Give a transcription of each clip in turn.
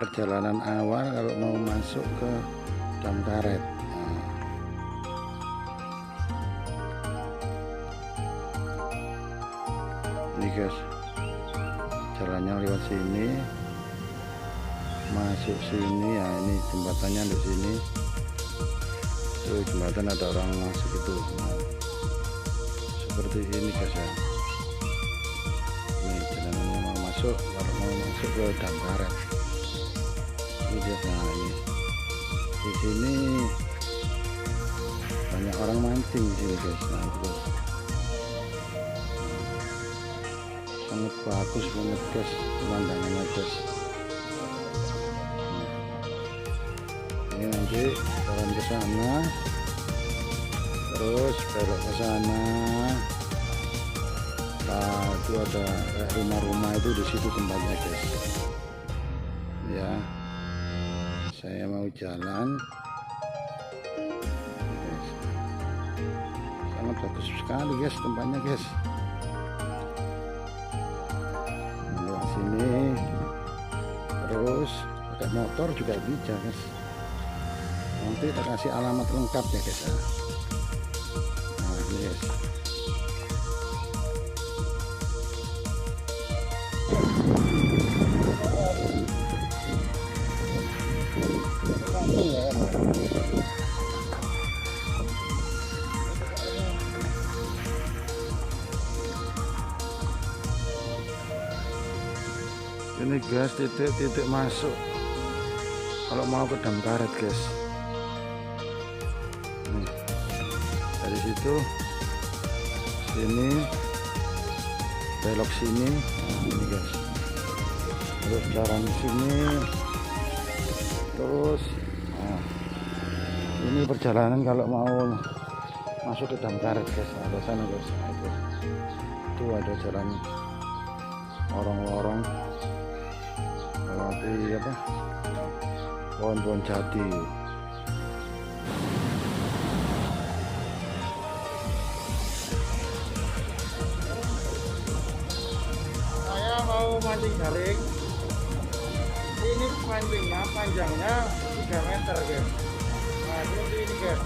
perjalanan awal kalau mau masuk ke dam karet. Ini guys, jalannya lewat sini, masuk sini ya. Ini jembatannya di sini. Tuh jembatan ada orang masuk itu. Seperti ini guys ya. Ini jalannya mau masuk, kalau mau masuk ke dam karet. Ini dia, nah ini di sini banyak orang mancing di sini guys. Nah itu sangat bagus banget guys pemandangannya guys. Ini nanti jalan ke sana, terus belok ke sana. Nah itu ada rumah-rumah itu di situ tempatnya guys. Ya, saya mau jalan. Guys, sangat bagus sekali guys tempatnya guys. Lewat sini, terus pakai motor juga bisa guys. Nanti kita kasih alamat lengkap ya guys. Nah ini guys. Ini guys titik-titik masuk kalau mau ke dam karet guys. Nih, dari situ sini belok sini. Nah, ini guys, terus jalan sini terus. Nah, ini perjalanan kalau mau masuk ke dam karet guys. Ada sana guys. Nah, itu ada jalan lorong-lorong melewati apa, pohon-pohon jati. Saya mau mancing jaring. Ini mancingnya panjangnya 3 meter guys. Nah seperti ini guys,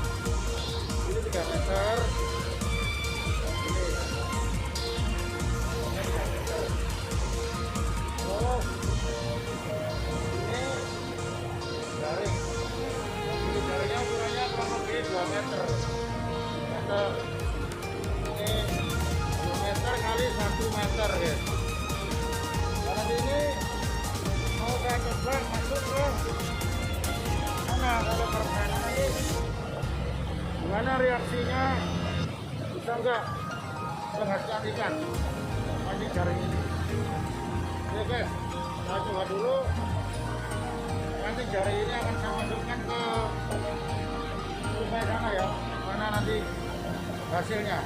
ini 3 meter. Jaringnya ukurannya kurang lebih 2 meter. Ini 2 meter kali 1 meter guys. Karena ini mau saya coba masuk ke mana kalau permainan ini. Gimana reaksinya? Bisa enggak menghasilkan ikan mancing jaring ini? Oke guys, saya coba dulu. Nanti jaring ini akan saya masukkan ke sungai sana ya, mana nanti hasilnya.